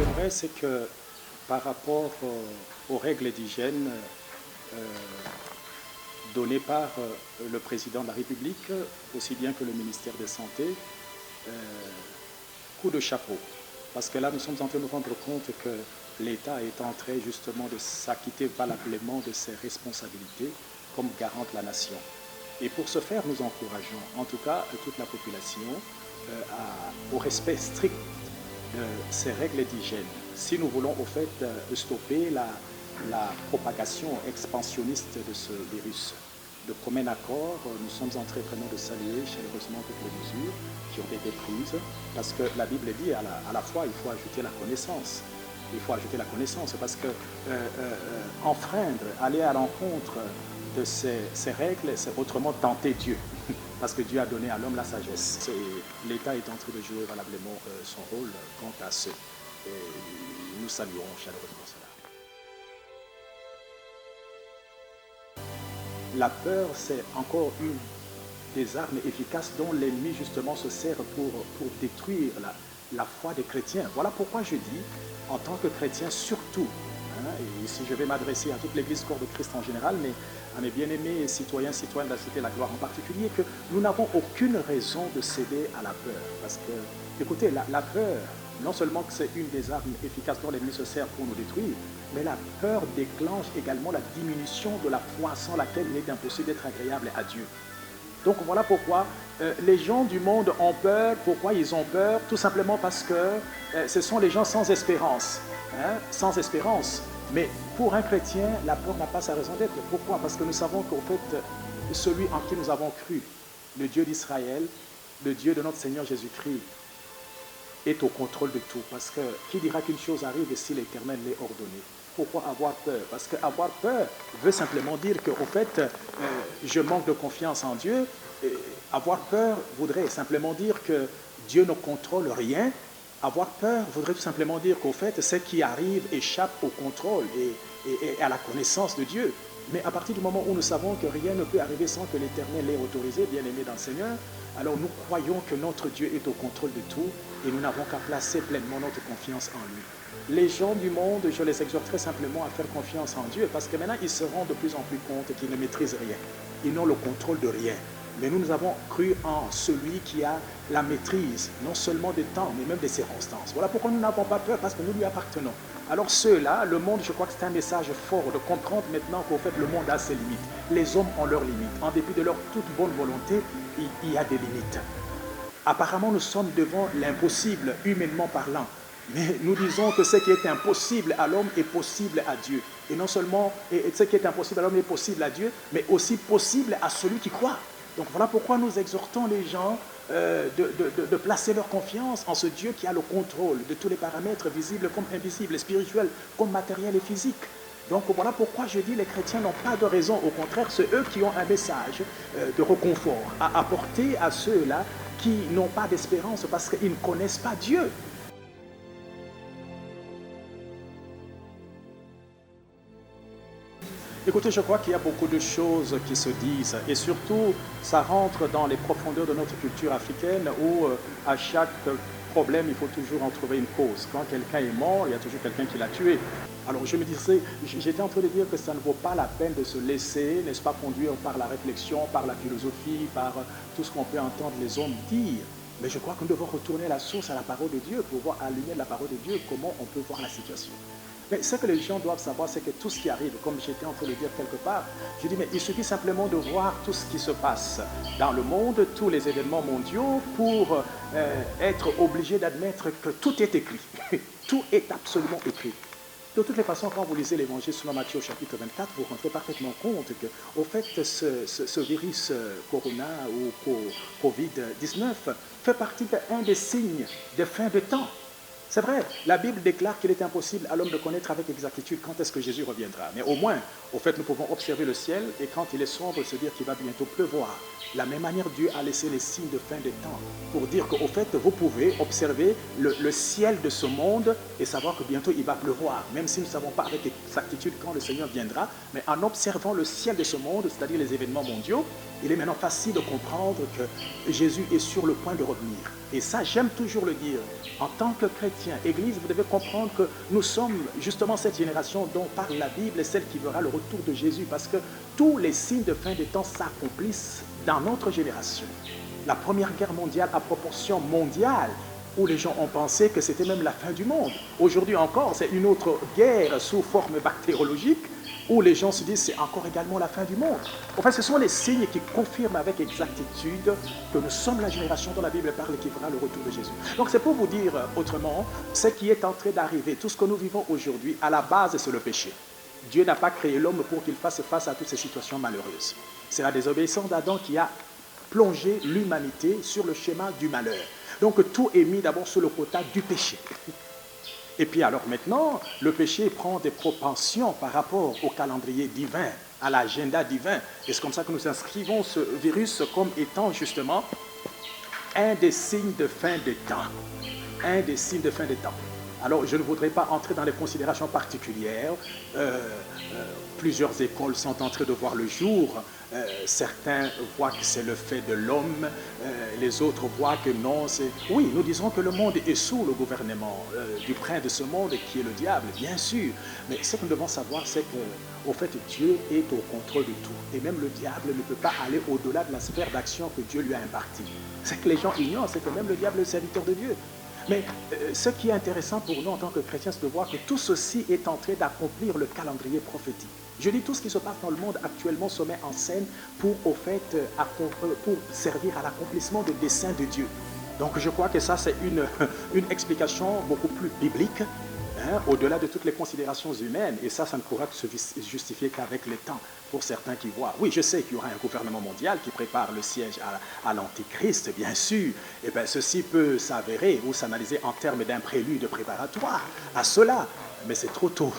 j'aimerais, c'est que par rapport aux règles d'hygiène euh, données par le président de la République, aussi bien que le ministère de Santé, euh, coup de chapeau. Parce que là, nous sommes en train de nous rendre compte que l'État est en train justement de s'acquitter valablement de ses responsabilités comme garant de la nation. Et pour ce faire, nous encourageons en tout cas toute la population au respect strict de ces règles d'hygiène. Si nous voulons au fait stopper la propagation expansionniste de ce virus, de commun accord, nous sommes en train vraiment de saluer chaleureusement toutes les mesures qui ont été prises, parce que la Bible dit à la fois il faut ajouter la connaissance. Il faut ajouter la connaissance, parce que enfreindre, aller à l'encontre de ces règles, c'est autrement tenter Dieu. Parce que Dieu a donné à l'homme la sagesse. L'État est en train de jouer valablement son rôle quant à ce. Et nous saluons chaleureusement cela. La peur, c'est encore une des armes efficaces dont l'ennemi justement se sert pour détruire la foi des chrétiens. Voilà pourquoi je dis, en tant que chrétien surtout, et ici je vais m'adresser à toute l'Église corps de Christ en général, mais à mes bien-aimés citoyens de la Cité de la Gloire en particulier, que nous n'avons aucune raison de céder à la peur. Parce que, écoutez, la peur, non seulement que c'est une des armes efficaces dont l'ennemi se sert pour nous détruire, mais la peur déclenche également la diminution de la foi sans laquelle il est impossible d'être agréable à Dieu. Donc voilà pourquoi les gens du monde ont peur. Pourquoi ils ont peur? Tout simplement parce que ce sont les gens sans espérance. Sans espérance. Mais pour un chrétien, la peur n'a pas sa raison d'être. Pourquoi? Parce que nous savons qu'au fait, celui en qui nous avons cru, le Dieu d'Israël, le Dieu de notre Seigneur Jésus-Christ, est au contrôle de tout. Parce que qui dira qu'une chose arrive si l'Éternel l'est ordonné? Pourquoi avoir peur? Parce qu'avoir peur veut simplement dire qu'au fait, je manque de confiance en Dieu. Avoir peur voudrait simplement dire que Dieu ne contrôle rien. Avoir peur voudrait tout simplement dire qu'au fait, ce qui arrive échappe au contrôle et à la connaissance de Dieu. Mais à partir du moment où nous savons que rien ne peut arriver sans que l'Éternel l'ait autorisé, bien aimé dans le Seigneur, alors nous croyons que notre Dieu est au contrôle de tout et nous n'avons qu'à placer pleinement notre confiance en lui. Les gens du monde, je les exhorterai simplement à faire confiance en Dieu, parce que maintenant ils se rendent de plus en plus compte qu'ils ne maîtrisent rien. Ils n'ont le contrôle de rien. Mais nous avons cru en celui qui a la maîtrise, non seulement des temps, mais même des circonstances. Voilà pourquoi nous n'avons pas peur, parce que nous lui appartenons. Alors ceux-là, le monde, je crois que c'est un message fort de comprendre maintenant qu'au fait, le monde a ses limites. Les hommes ont leurs limites. En dépit de leur toute bonne volonté, il y a des limites. Apparemment, nous sommes devant l'impossible, humainement parlant. Mais nous disons que ce qui est impossible à l'homme est possible à Dieu. Et non seulement ce qui est impossible à l'homme est possible à Dieu, mais aussi possible à celui qui croit. Donc voilà pourquoi nous exhortons les gens de placer leur confiance en ce Dieu qui a le contrôle de tous les paramètres visibles comme invisibles, spirituels comme matériels et physiques. Donc voilà pourquoi je dis les chrétiens n'ont pas de raison, au contraire, c'est eux qui ont un message de réconfort à apporter à ceux-là qui n'ont pas d'espérance parce qu'ils ne connaissent pas Dieu. Écoutez, je crois qu'il y a beaucoup de choses qui se disent et surtout, ça rentre dans les profondeurs de notre culture africaine où à chaque problème, il faut toujours en trouver une cause. Quand quelqu'un est mort, il y a toujours quelqu'un qui l'a tué. Alors je me disais, j'étais en train de dire que ça ne vaut pas la peine de se laisser, n'est-ce pas, conduire par la réflexion, par la philosophie, par tout ce qu'on peut entendre les hommes dire. Mais je crois que nous devons retourner à la source, à la parole de Dieu, pour voir à la lumière de la parole de Dieu comment on peut voir la situation. Mais ce que les gens doivent savoir, c'est que tout ce qui arrive, comme j'étais en train de le dire quelque part, je dis, mais il suffit simplement de voir tout ce qui se passe dans le monde, tous les événements mondiaux, pour être obligé d'admettre que tout est écrit. Tout est absolument écrit. De toutes les façons, quand vous lisez l'évangile selon Matthieu au chapitre 24, vous rendrez parfaitement compte qu'au fait, ce virus Corona ou Covid-19 fait partie d'un des signes de fin de temps. C'est vrai, la Bible déclare qu'il est impossible à l'homme de connaître avec exactitude quand est-ce que Jésus reviendra. Mais au moins, au fait, nous pouvons observer le ciel et quand il est sombre, se dire qu'il va bientôt pleuvoir. De la même manière, Dieu a laissé les signes de fin des temps pour dire qu'au fait, vous pouvez observer le ciel de ce monde et savoir que bientôt il va pleuvoir. Même si nous ne savons pas avec exactitude quand le Seigneur viendra, mais en observant le ciel de ce monde, c'est-à-dire les événements mondiaux, Il est maintenant facile de comprendre que Jésus est sur le point de revenir. Et ça, j'aime toujours le dire. En tant que chrétien, Église, vous devez comprendre que nous sommes justement cette génération dont parle la Bible et celle qui verra le retour de Jésus. Parce que tous les signes de fin des temps s'accomplissent dans notre génération. La Première Guerre mondiale à proportion mondiale, où les gens ont pensé que c'était même la fin du monde. Aujourd'hui encore, c'est une autre guerre sous forme bactériologique, où les gens se disent c'est encore également la fin du monde. Enfin, ce sont les signes qui confirment avec exactitude que nous sommes la génération dont la Bible parle et qui verra le retour de Jésus. Donc c'est pour vous dire autrement, ce qui est en train d'arriver, tout ce que nous vivons aujourd'hui, à la base, c'est le péché. Dieu n'a pas créé l'homme pour qu'il fasse face à toutes ces situations malheureuses. C'est la désobéissance d'Adam qui a plongé l'humanité sur le schéma du malheur. Donc tout est mis d'abord sur le quota du péché. Et puis alors maintenant, le péché prend des propensions par rapport au calendrier divin, à l'agenda divin. Et c'est comme ça que nous inscrivons ce virus comme étant justement un des signes de fin des temps. Un des signes de fin des temps. Alors, je ne voudrais pas entrer dans les considérations particulières. Plusieurs écoles sont en train de voir le jour. Certains voient que c'est le fait de l'homme. Les autres voient que non, c'est... Oui, nous disons que le monde est sous le gouvernement du prince de ce monde qui est le diable, bien sûr. Mais ce que nous devons savoir, c'est qu'au fait, Dieu est au contrôle de tout. Et même le diable ne peut pas aller au-delà de la sphère d'action que Dieu lui a impartie. Ce que les gens ignorent, c'est que même le diable est le serviteur de Dieu. Mais ce qui est intéressant pour nous en tant que chrétiens, c'est de voir que tout ceci est en train d'accomplir le calendrier prophétique. Je dis tout ce qui se passe dans le monde actuellement se met en scène pour servir à l'accomplissement des desseins de Dieu. Donc je crois que ça c'est une explication beaucoup plus biblique, au-delà de toutes les considérations humaines. Et ça ne pourra se justifier qu'avec le temps. Pour certains qui voient, oui, je sais qu'il y aura un gouvernement mondial qui prépare le siège à l'Antichrist, bien sûr. Et bien, ceci peut s'avérer ou s'analyser en termes d'un prélude préparatoire à cela. Mais c'est trop tôt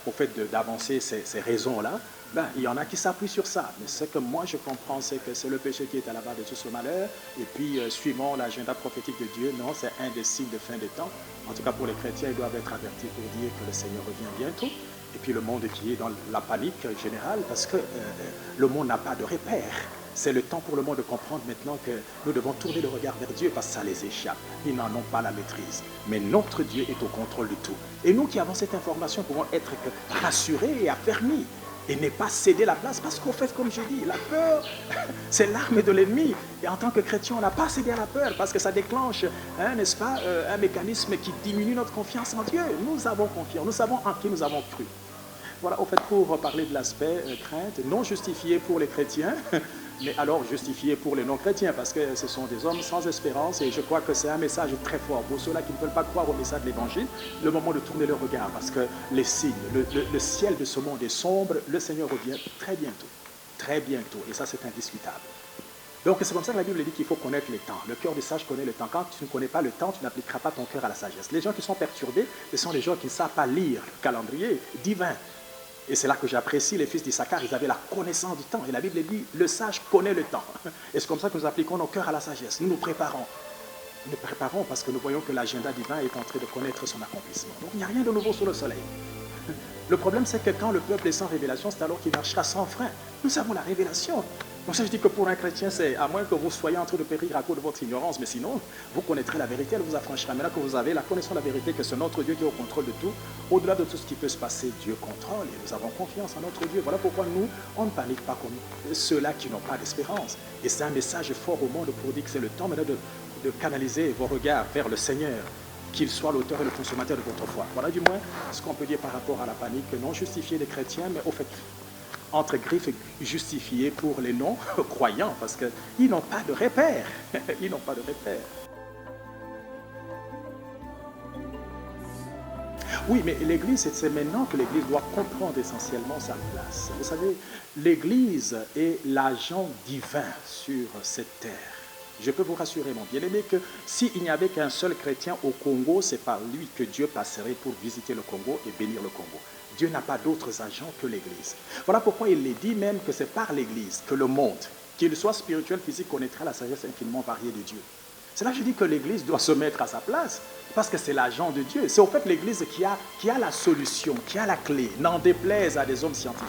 au fait d'avancer ces raisons-là. Ben, il y en a qui s'appuient sur ça. Mais ce que moi je comprends, c'est que c'est le péché qui est à la base de tout ce malheur. Et puis, suivant l'agenda prophétique de Dieu, non, c'est un des signes de fin des temps. En tout cas, pour les chrétiens, ils doivent être avertis pour dire que le Seigneur revient bientôt. Et puis le monde qui est dans la panique générale, parce que le monde n'a pas de repère. C'est le temps pour le monde de comprendre maintenant que nous devons tourner le regard vers Dieu parce que ça les échappe. Ils n'en ont pas la maîtrise. Mais notre Dieu est au contrôle de tout. Et nous qui avons cette information pouvons être rassurés et affermis. Et ne pas céder la place parce qu'au fait, comme je dis, la peur, c'est l'arme de l'ennemi. Et en tant que chrétien, on n'a pas cédé à la peur parce que ça déclenche, n'est-ce pas, un mécanisme qui diminue notre confiance en Dieu. Nous avons confiance, nous savons en qui nous avons cru. Voilà, au fait, pour parler de l'aspect crainte, non justifié pour les chrétiens, mais alors justifié pour les non-chrétiens, parce que ce sont des hommes sans espérance, et je crois que c'est un message très fort pour ceux-là qui ne veulent pas croire au message de l'Évangile, le moment de tourner le regard, parce que les signes, le ciel de ce monde est sombre, le Seigneur revient très bientôt, et ça c'est indiscutable. Donc c'est comme ça que la Bible dit qu'il faut connaître le temps. Le cœur du sage connaît le temps. Quand tu ne connais pas le temps, tu n'appliqueras pas ton cœur à la sagesse. Les gens qui sont perturbés, ce sont les gens qui ne savent pas lire le calendrier divin. Et c'est là que j'apprécie les fils d'Issachar, ils avaient la connaissance du temps. Et la Bible dit, le sage connaît le temps. Et c'est comme ça que nous appliquons nos cœurs à la sagesse. Nous nous préparons. Nous nous préparons parce que nous voyons que l'agenda divin est en train de connaître son accomplissement. Donc il n'y a rien de nouveau sous le soleil. Le problème, c'est que quand le peuple est sans révélation, c'est alors qu'il marchera sans frein. Nous avons la révélation. Donc ça, je dis que pour un chrétien, c'est à moins que vous soyez en train de périr à cause de votre ignorance, mais sinon, vous connaîtrez la vérité, elle vous affranchira. Maintenant que vous avez la connaissance de la vérité, que c'est notre Dieu qui est au contrôle de tout, au-delà de tout ce qui peut se passer, Dieu contrôle et nous avons confiance en notre Dieu. Voilà pourquoi nous, on ne panique pas comme ceux-là qui n'ont pas d'espérance. Et c'est un message fort au monde pour dire que c'est le temps maintenant de canaliser vos regards vers le Seigneur, qu'il soit l'auteur et le consommateur de votre foi. Voilà du moins ce qu'on peut dire par rapport à la panique non justifiée des chrétiens, mais au fait, entre griffes, justifiée pour les non-croyants, parce qu'ils n'ont pas de repère. Ils n'ont pas de repère. Oui, mais l'Église, c'est maintenant que l'Église doit comprendre essentiellement sa place. Vous savez, l'Église est l'agent divin sur cette terre. Je peux vous rassurer, mon bien-aimé, que s'il n'y avait qu'un seul chrétien au Congo, c'est par lui que Dieu passerait pour visiter le Congo et bénir le Congo. Dieu n'a pas d'autres agents que l'Église. Voilà pourquoi il est dit même que c'est par l'Église que le monde, qu'il soit spirituel, physique, connaîtra la sagesse infiniment variée de Dieu. C'est là que je dis que l'Église doit se mettre à sa place, parce que c'est l'agent de Dieu. C'est au fait l'Église qui a la solution, qui a la clé, n'en déplaise à des hommes scientifiques.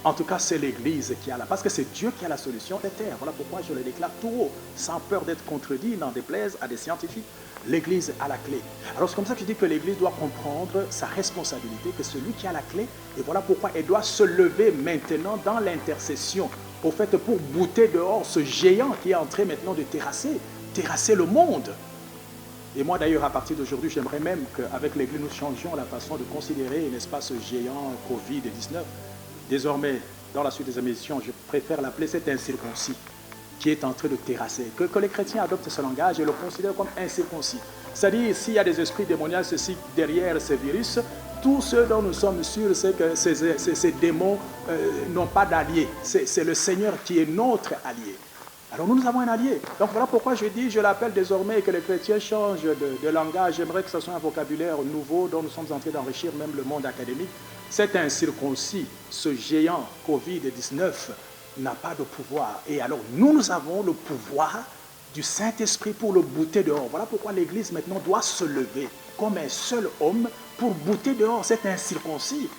En tout cas, c'est l'Église qui a la... Parce que c'est Dieu qui a la solution des terres. Voilà pourquoi je le déclare tout haut, sans peur d'être contredit, n'en déplaise à des scientifiques. L'Église a la clé. Alors c'est comme ça que je dis que l'Église doit comprendre sa responsabilité, que celui qui a la clé, et voilà pourquoi elle doit se lever maintenant dans l'intercession, au fait pour bouter dehors ce géant qui est en train maintenant de terrasser le monde. Et moi d'ailleurs, à partir d'aujourd'hui, j'aimerais même qu'avec l'Église, nous changions la façon de considérer, n'est-ce pas, ce géant Covid-19. Désormais, dans la suite des émissions, je préfère l'appeler cet incirconcis qui est en train de terrasser. Que les chrétiens adoptent ce langage et le considèrent comme incirconcis. C'est-à-dire, s'il y a des esprits démoniaques ceci, derrière ces virus, tout ce dont nous sommes sûrs, c'est que ces démons n'ont pas d'alliés. C'est le Seigneur qui est notre allié. Alors nous avons un allié. Donc voilà pourquoi je dis, je l'appelle désormais que les chrétiens changent de langage. J'aimerais que ce soit un vocabulaire nouveau dont nous sommes en train d'enrichir même le monde académique. C'est incirconcis, ce géant Covid-19 n'a pas de pouvoir. Et alors nous avons le pouvoir du Saint-Esprit pour le bouter dehors. Voilà pourquoi l'Église maintenant doit se lever comme un seul homme pour bouter dehors cet incirconcis.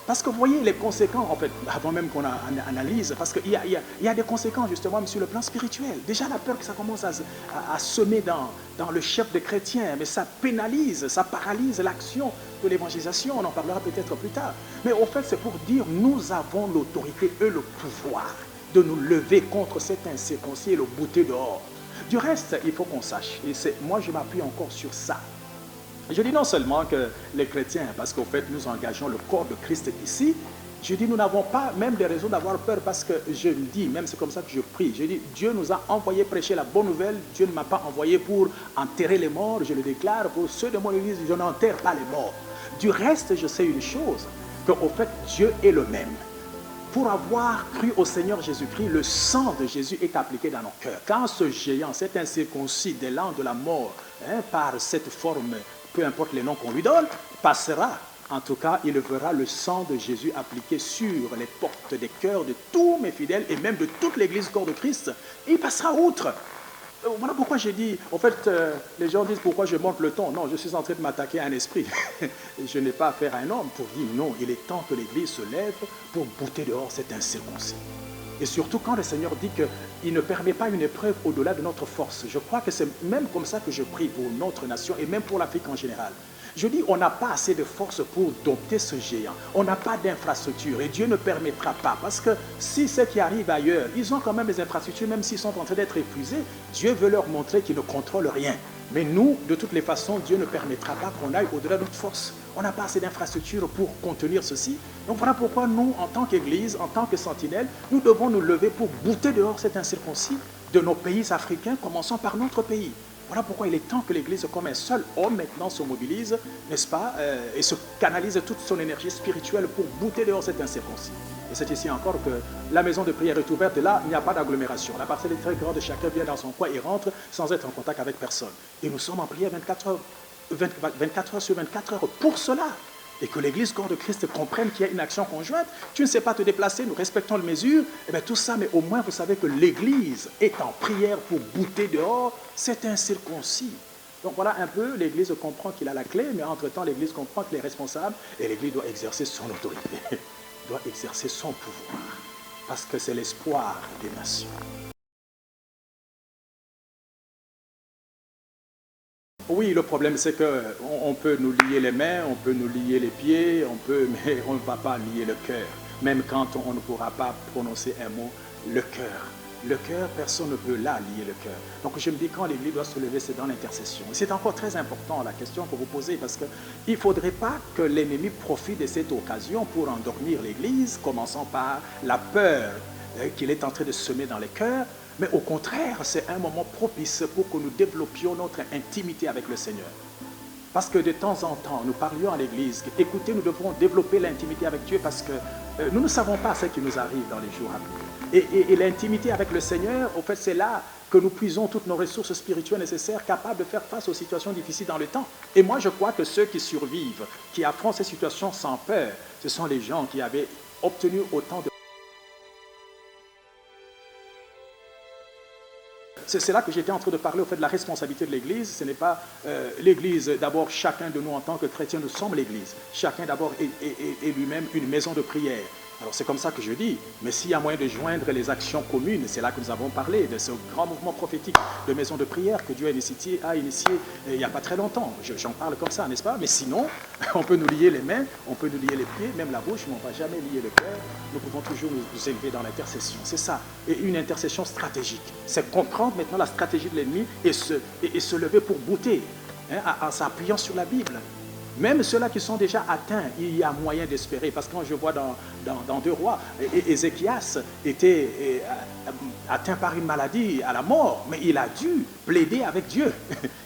Parce que vous voyez les conséquences, en fait, avant même qu'on analyse, parce qu'il y a des conséquences justement sur le plan spirituel. Déjà la peur que ça commence à semer dans le chef des chrétiens, mais ça pénalise, ça paralyse l'action de l'évangélisation, on en parlera peut-être plus tard. Mais au fait, c'est pour dire, nous avons l'autorité et le pouvoir de nous lever contre cet incirconcis et le bouter dehors. Du reste, il faut qu'on sache, et moi je m'appuie encore sur ça. Je dis non seulement que les chrétiens, parce qu'au fait nous engageons le corps de Christ ici, je dis nous n'avons pas même des raisons d'avoir peur parce que je me dis, même c'est comme ça que je prie, je dis Dieu nous a envoyé prêcher la bonne nouvelle, Dieu ne m'a pas envoyé pour enterrer les morts, je le déclare, pour ceux de mon église, je n'enterre pas les morts. Du reste, je sais une chose, qu'au fait Dieu est le même. Pour avoir cru au Seigneur Jésus-Christ, le sang de Jésus est appliqué dans nos cœurs. Quand ce géant, cet incirconcis des langues de la mort, par cette forme, peu importe les noms qu'on lui donne, passera. En tout cas, il verra le sang de Jésus appliqué sur les portes des cœurs de tous mes fidèles et même de toute l'Église corps de Christ. Il passera outre. Voilà pourquoi j'ai dit, en fait, les gens disent pourquoi je monte le ton. Non, je suis en train de m'attaquer à un esprit. Je n'ai pas affaire à un homme pour dire non, il est temps que l'Église se lève pour bouter dehors cet incirconcis. Et surtout quand le Seigneur dit qu'il ne permet pas une épreuve au-delà de notre force. Je crois que c'est même comme ça que je prie pour notre nation et même pour l'Afrique en général. Je dis, on n'a pas assez de force pour dompter ce géant. On n'a pas d'infrastructure et Dieu ne permettra pas. Parce que si ceux qui arrivent ailleurs, ils ont quand même des infrastructures, même s'ils sont en train d'être épuisés, Dieu veut leur montrer qu'ils ne contrôlent rien. Mais nous, de toutes les façons, Dieu ne permettra pas qu'on aille au-delà de notre force. On n'a pas assez d'infrastructures pour contenir ceci. Donc voilà pourquoi nous, en tant qu'Église, en tant que sentinelle, nous devons nous lever pour bouter dehors cet incirconcis de nos pays africains, commençant par notre pays. Voilà pourquoi il est temps que l'Église, comme un seul homme maintenant, se mobilise, n'est-ce pas, et se canalise toute son énergie spirituelle pour bouter dehors cet incirconcis. Et c'est ici encore que la maison de prière est ouverte et là, il n'y a pas d'agglomération. La parcelle est très grande, chacun vient dans son coin et rentre sans être en contact avec personne. Et nous sommes en prière 24 heures sur 24 heures pour cela. Et que l'Église corps de Christ comprenne qu'il y a une action conjointe. Tu ne sais pas te déplacer, nous respectons les mesures, et bien tout ça, mais au moins vous savez que l'Église est en prière pour bouter dehors cet incirconcis. Donc voilà un peu, l'Église comprend qu'il a la clé, mais entre-temps l'Église comprend qu'il est responsable et l'Église doit exercer son autorité, doit exercer son pouvoir, parce que c'est l'espoir des nations. Oui, le problème c'est qu'on peut nous lier les mains, on peut nous lier les pieds, mais on ne va pas lier le cœur. Même quand on ne pourra pas prononcer un mot, le cœur. Le cœur, personne ne peut là lier le cœur. Donc je me dis, quand l'Église doit se lever, c'est dans l'intercession. C'est encore très important la question que vous posez, parce qu'il ne faudrait pas que l'ennemi profite de cette occasion pour endormir l'Église, commençant par la peur qu'il est en train de semer dans les cœurs. Mais au contraire, c'est un moment propice pour que nous développions notre intimité avec le Seigneur. Parce que de temps en temps, nous parlions à l'Église, écoutez, nous devons développer l'intimité avec Dieu parce que nous ne savons pas ce qui nous arrive dans les jours à venir. Et l'intimité avec le Seigneur, au fait, c'est là que nous puisons toutes nos ressources spirituelles nécessaires, capables de faire face aux situations difficiles dans le temps. Et moi, je crois que ceux qui survivent, qui affrontent ces situations sans peur, ce sont les gens qui avaient obtenu autant de... C'est là que j'étais en train de parler au fait de la responsabilité de l'Église. Ce n'est pas l'Église, d'abord chacun de nous en tant que chrétiens, nous sommes l'Église. Chacun d'abord est lui-même une maison de prière. Alors c'est comme ça que je dis, mais s'il y a moyen de joindre les actions communes, c'est là que nous avons parlé de ce grand mouvement prophétique de maison de prière que Dieu a initié il n'y a pas très longtemps. J'en parle comme ça, n'est-ce pas? Mais sinon, on peut nous lier les mains, on peut nous lier les pieds, même la bouche, mais on ne va jamais lier le cœur. Nous pouvons toujours nous élever dans l'intercession. C'est ça. Et une intercession stratégique. C'est comprendre maintenant la stratégie de l'ennemi et se lever pour bouter, en s'appuyant sur la Bible. Même ceux-là qui sont déjà atteints, il y a moyen d'espérer. Parce que quand je vois dans 2 Rois, Ézéchias était atteint par une maladie à la mort, mais il a dû plaider avec Dieu.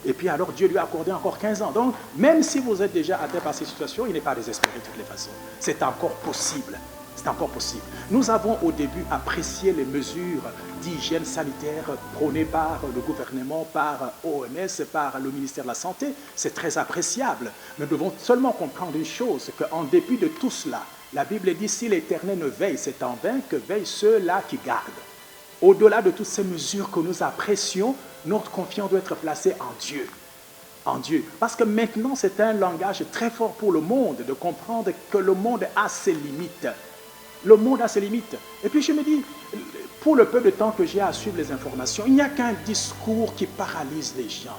Et puis alors Dieu lui a accordé encore 15 ans. Donc même si vous êtes déjà atteint par ces situations, il n'est pas désespéré de toutes les façons. C'est encore possible. C'est encore possible. Nous avons au début apprécié les mesures d'hygiène sanitaire prônées par le gouvernement, par OMS, par le ministère de la Santé. C'est très appréciable. Nous devons seulement comprendre une chose, qu'en dépit de tout cela, la Bible dit, si l'Éternel ne veille, c'est en vain que veillent ceux-là qui gardent. Au-delà de toutes ces mesures que nous apprécions, notre confiance doit être placée en Dieu. En Dieu. Parce que maintenant, c'est un langage très fort pour le monde, de comprendre que le monde a ses limites. Le monde a ses limites. Et puis je me dis, pour le peu de temps que j'ai à suivre les informations, il n'y a qu'un discours qui paralyse les gens.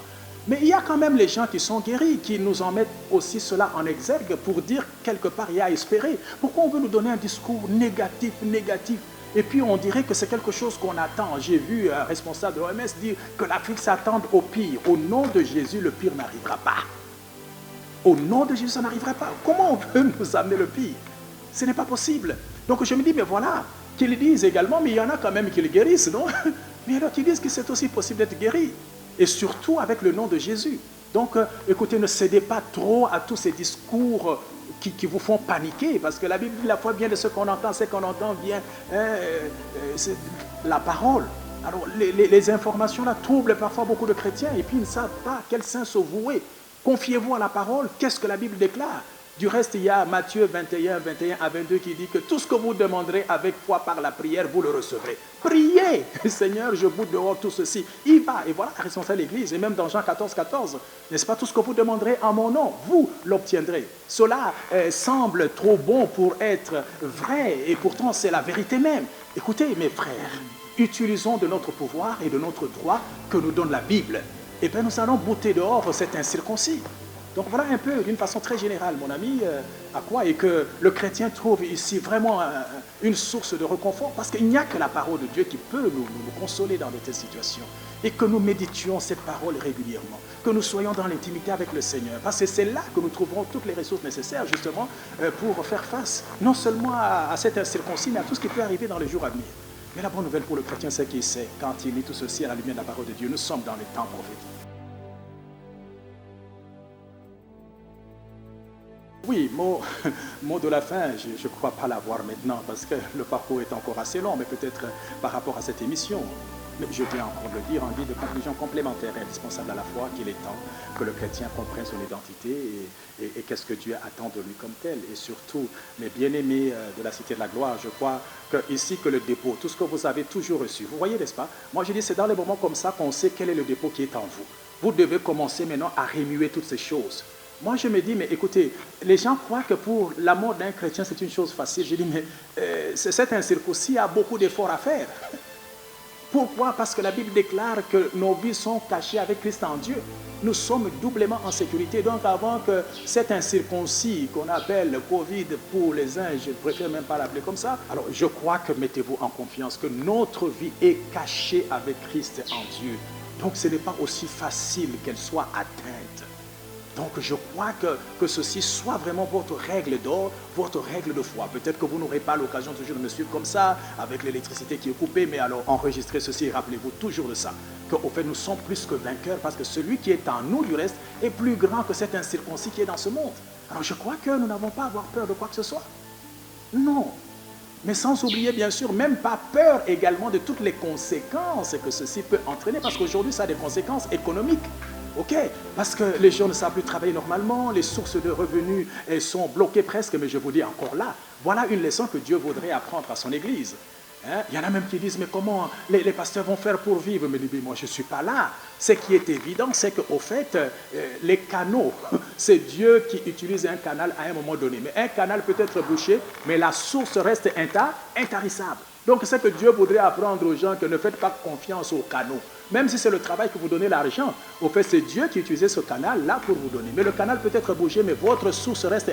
Mais il y a quand même les gens qui sont guéris, qui nous en mettent aussi cela en exergue pour dire quelque part il y a à espérer. Pourquoi on veut nous donner un discours négatif? Et puis on dirait que c'est quelque chose qu'on attend. J'ai vu un responsable de l'OMS dire que l'Afrique s'attend au pire. Au nom de Jésus, le pire n'arrivera pas. Au nom de Jésus, ça n'arrivera pas. Comment on peut nous amener le pire? Ce n'est pas possible. Donc je me dis, mais voilà, qu'ils disent également, mais il y en a quand même qui le guérissent, non? Mais alors qu'ils disent que c'est aussi possible d'être guéri. Et surtout avec le nom de Jésus. Donc écoutez, ne cédez pas trop à tous ces discours qui vous font paniquer, parce que la Bible dit, la foi vient de ce qu'on entend, ce qu'on entend vient c'est la parole. Alors les informations là troublent parfois beaucoup de chrétiens, et puis ils ne savent pas à quel saint se vouer. Confiez-vous à la parole, qu'est-ce que la Bible déclare? Du reste, il y a Matthieu 21 à 22 qui dit que tout ce que vous demanderez avec foi par la prière, vous le recevrez. Priez, Seigneur, je boute dehors tout ceci. Il va, et voilà la responsable de l'Église. Et même dans Jean 14, n'est-ce pas, tout ce que vous demanderez en mon nom, vous l'obtiendrez. Cela semble trop bon pour être vrai, et pourtant c'est la vérité même. Écoutez, mes frères, utilisons de notre pouvoir et de notre droit que nous donne la Bible. Et bien nous allons bouter dehors cet incirconcis. Donc voilà un peu, d'une façon très générale, mon ami, à quoi et que le chrétien trouve ici vraiment une source de réconfort, parce qu'il n'y a que la parole de Dieu qui peut nous consoler dans de telles situations. Et que nous méditions cette parole régulièrement, que nous soyons dans l'intimité avec le Seigneur, parce que c'est là que nous trouverons toutes les ressources nécessaires, justement, pour faire face, non seulement à cette incirconcis, mais à tout ce qui peut arriver dans les jours à venir. Mais la bonne nouvelle pour le chrétien, c'est qu'il sait, quand il lit tout ceci à la lumière de la parole de Dieu, nous sommes dans les temps prophétiques. Oui, mot de la fin, je ne crois pas l'avoir maintenant parce que le parcours est encore assez long, mais peut-être par rapport à cette émission. Mais je viens encore de le dire en guise de conclusion complémentaire et indispensable à la fois qu'il est temps que le chrétien comprenne son identité et qu'est-ce que Dieu attend de lui comme tel. Et surtout, mes bien-aimés de la Cité de la Gloire, je crois que ici que le dépôt, tout ce que vous avez toujours reçu, vous voyez, n'est-ce pas? Moi je dis c'est dans les moments comme ça qu'on sait quel est le dépôt qui est en vous. Vous devez commencer maintenant à remuer toutes ces choses. Moi, je me dis, mais écoutez, les gens croient que pour la mort d'un chrétien, c'est une chose facile. Je dis, mais cet incirconcis a beaucoup d'efforts à faire. Pourquoi? Parce que la Bible déclare que nos vies sont cachées avec Christ en Dieu. Nous sommes doublement en sécurité. Donc, avant que cet incirconcis qu'on appelle le Covid pour les uns, je ne préfère même pas l'appeler comme ça, alors je crois que mettez-vous en confiance que notre vie est cachée avec Christ en Dieu. Donc, ce n'est pas aussi facile qu'elle soit atteinte. Donc je crois que ceci soit vraiment votre règle d'or, votre règle de foi. Peut-être que vous n'aurez pas l'occasion toujours de me suivre comme ça, avec l'électricité qui est coupée, mais alors enregistrez ceci et rappelez-vous toujours de ça. Qu'au fait nous sommes plus que vainqueurs parce que celui qui est en nous du reste est plus grand que cet incirconcis qui est dans ce monde. Alors je crois que nous n'avons pas à avoir peur de quoi que ce soit. Non. Mais sans oublier bien sûr, même pas peur également de toutes les conséquences que ceci peut entraîner, parce qu'aujourd'hui ça a des conséquences économiques. Ok, parce que les gens ne savent plus travailler normalement, les sources de revenus elles sont bloquées presque, mais je vous dis encore là, voilà une leçon que Dieu voudrait apprendre à son Église. Hein? Il y en a même qui disent, mais comment les pasteurs vont faire pour vivre? Mais moi, je ne suis pas là. Ce qui est évident, c'est qu'au fait, les canaux, c'est Dieu qui utilise un canal à un moment donné. Mais un canal peut être bouché, mais la source reste intarissable. Donc, c'est que Dieu voudrait apprendre aux gens que ne faites pas confiance aux canaux. Même si c'est le travail que vous donnez l'argent, au fait, c'est Dieu qui utilise ce canal-là pour vous donner. Mais le canal peut être bougé, mais votre source reste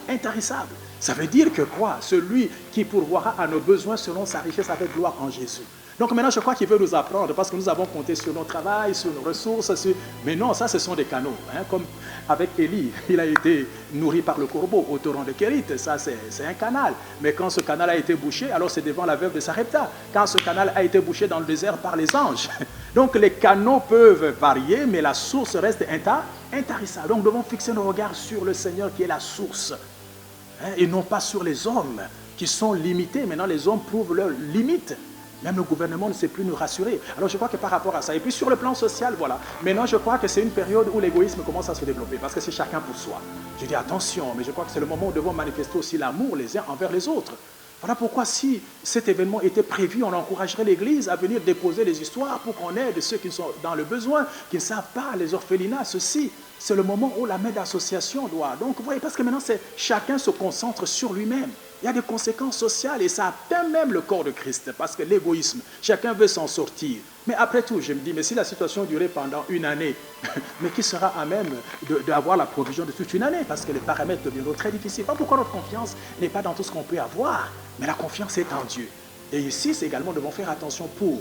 intarissable. Ça veut dire que quoi? Celui qui pourvoira à nos besoins selon sa richesse avec gloire en Jésus. Donc maintenant, je crois qu'il veut nous apprendre, parce que nous avons compté sur nos travails, sur nos ressources, mais non, ça, ce sont des canaux. Hein, comme avec Élie, il a été nourri par le corbeau au torrent de Kérit, ça, c'est un canal. Mais quand ce canal a été bouché, alors c'est devant la veuve de Sarepta. Quand ce canal a été bouché dans le désert par les anges. Donc les canaux peuvent varier, mais la source reste intarissable. Donc nous devons fixer nos regards sur le Seigneur qui est la source. Hein, et non pas sur les hommes qui sont limités. Maintenant, les hommes prouvent leurs limites. Même le gouvernement ne sait plus nous rassurer. Alors je crois que par rapport à ça, et puis sur le plan social, voilà. Maintenant, je crois que c'est une période où l'égoïsme commence à se développer, parce que c'est chacun pour soi. Je dis attention, mais je crois que c'est le moment où nous devons manifester aussi l'amour les uns envers les autres. Voilà pourquoi si cet événement était prévu, on encouragerait l'Église à venir déposer les histoires pour qu'on aide ceux qui sont dans le besoin, qui ne savent pas, les orphelinats, ceci. C'est le moment où la main d'association doit. Donc, vous voyez, parce que maintenant, chacun se concentre sur lui-même. Il y a des conséquences sociales et ça atteint même le corps de Christ, parce que l'égoïsme, chacun veut s'en sortir. Mais après tout, je me dis, mais si la situation durait pendant une année, mais qui sera à même d'avoir la provision de toute une année? Parce que les paramètres deviendront très difficiles. Pourquoi notre confiance n'est pas dans tout ce qu'on peut avoir, mais la confiance est en Dieu. Et ici, c'est également, nous devons faire attention pour.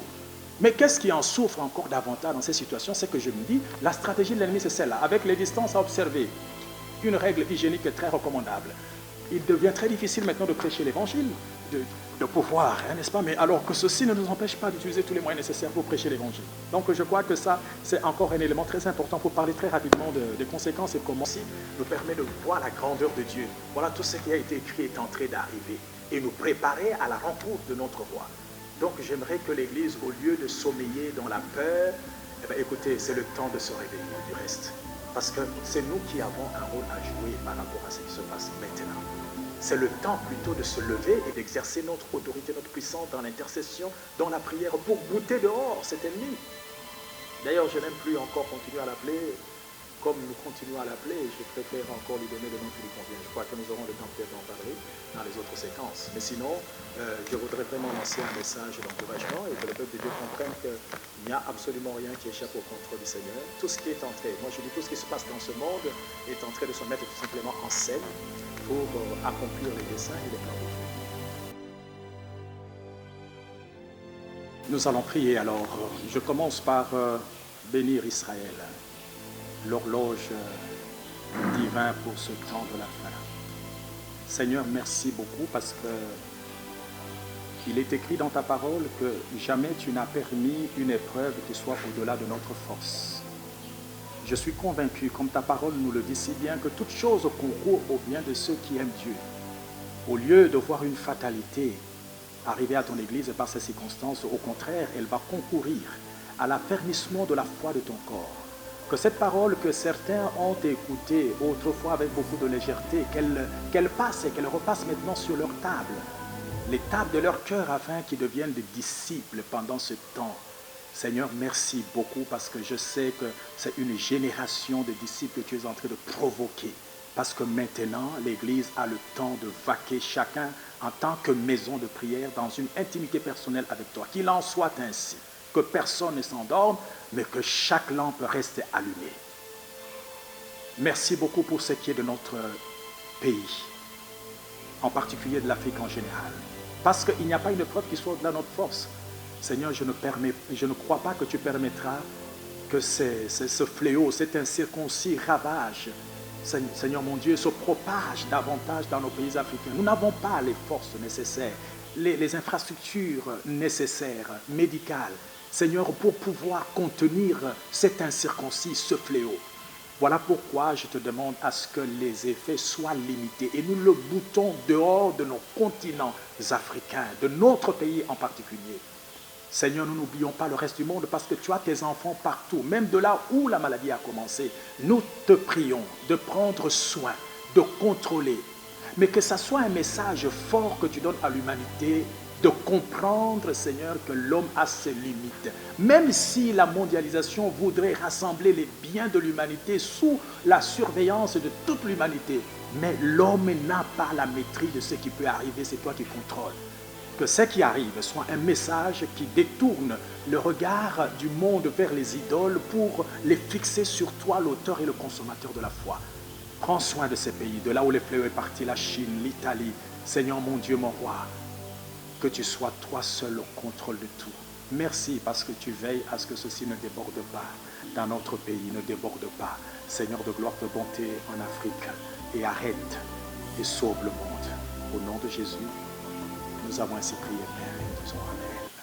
Mais qu'est-ce qui en souffre encore davantage dans ces situations? C'est que je me dis, la stratégie de l'ennemi, c'est celle-là. Avec les distances à observer, une règle hygiénique très recommandable. Il devient très difficile maintenant de prêcher l'évangile, de pouvoir, hein, n'est-ce pas? Mais alors que ceci ne nous empêche pas d'utiliser tous les moyens nécessaires pour prêcher l'évangile. Donc je crois que ça, c'est encore un élément très important pour parler très rapidement des conséquences et comment ça nous permet de voir la grandeur de Dieu. Voilà, tout ce qui a été écrit est en train d'arriver et nous préparer à la rencontre de notre roi. Donc j'aimerais que l'Église, au lieu de sommeiller dans la peur, eh bien, écoutez, c'est le temps de se réveiller du reste. Parce que c'est nous qui avons un rôle à jouer par rapport à ce qui se passe maintenant. C'est le temps plutôt de se lever et d'exercer notre autorité, notre puissance dans l'intercession, dans la prière, pour bouter dehors cet ennemi. D'ailleurs, je n'aime plus encore continuer à l'appeler comme nous continuons à l'appeler. Je préfère encore lui donner le nom qui lui convient. Je crois que nous aurons le temps peut-être d'en parler dans les autres séquences. Mais sinon, je voudrais vraiment lancer un message d'encouragement et que le peuple de Dieu comprenne qu'il n'y a absolument rien qui échappe au contrôle du Seigneur. Tout ce qui est entré, moi je dis tout ce qui se passe dans ce monde est en train de se mettre tout simplement en scène pour accomplir les desseins et les plans de Dieu. Nous allons prier alors. Je commence par bénir Israël, l'horloge divin pour ce temps de la fin. Seigneur, merci beaucoup parce que il est écrit dans ta parole que jamais tu n'as permis une épreuve qui soit au-delà de notre force. Je suis convaincu, comme ta parole nous le dit si bien, que toute chose concourt au bien de ceux qui aiment Dieu. Au lieu de voir une fatalité arriver à ton Église par ces circonstances, au contraire, elle va concourir à l'affermissement de la foi de ton corps. Que cette parole que certains ont écoutée autrefois avec beaucoup de légèreté, qu'elle passe et qu'elle repasse maintenant sur leur table, les tables de leur cœur, afin qu'ils deviennent des disciples pendant ce temps. Seigneur, merci beaucoup parce que je sais que c'est une génération de disciples que tu es en train de provoquer. Parce que maintenant, l'Église a le temps de vaquer chacun en tant que maison de prière dans une intimité personnelle avec toi. Qu'il en soit ainsi, que personne ne s'endorme, mais que chaque lampe reste allumée. Merci beaucoup pour ce qui est de notre pays, en particulier de l'Afrique en général. Parce qu'il n'y a pas une épreuve qui soit au-delà de notre force. Seigneur, je ne crois pas que tu permettras que ce fléau, cet incirconcis ravage, Seigneur mon Dieu, se propage davantage dans nos pays africains. Nous n'avons pas les forces nécessaires, les infrastructures nécessaires, médicales, Seigneur, pour pouvoir contenir cet incirconcis, ce fléau. Voilà pourquoi je te demande à ce que les effets soient limités et nous le boutons dehors de nos continents africains, de notre pays en particulier. Seigneur, nous n'oublions pas le reste du monde parce que tu as tes enfants partout, même de là où la maladie a commencé. Nous te prions de prendre soin, de contrôler, mais que ça soit un message fort que tu donnes à l'humanité de comprendre, Seigneur, que l'homme a ses limites. Même si la mondialisation voudrait rassembler les biens de l'humanité sous la surveillance de toute l'humanité, mais l'homme n'a pas la maîtrise de ce qui peut arriver, c'est toi qui contrôles. Que ce qui arrive soit un message qui détourne le regard du monde vers les idoles pour les fixer sur toi, l'auteur et le consommateur de la foi. Prends soin de ces pays, de là où les fléaux est parti, la Chine, l'Italie. Seigneur mon Dieu, mon roi, que tu sois toi seul au contrôle de tout. Merci parce que tu veilles à ce que ceci ne déborde pas dans notre pays, ne déborde pas. Seigneur de gloire, de bonté en Afrique, et arrête et sauve le monde. Au nom de Jésus, nous avons ainsi prié, Père, et nous disons Amen.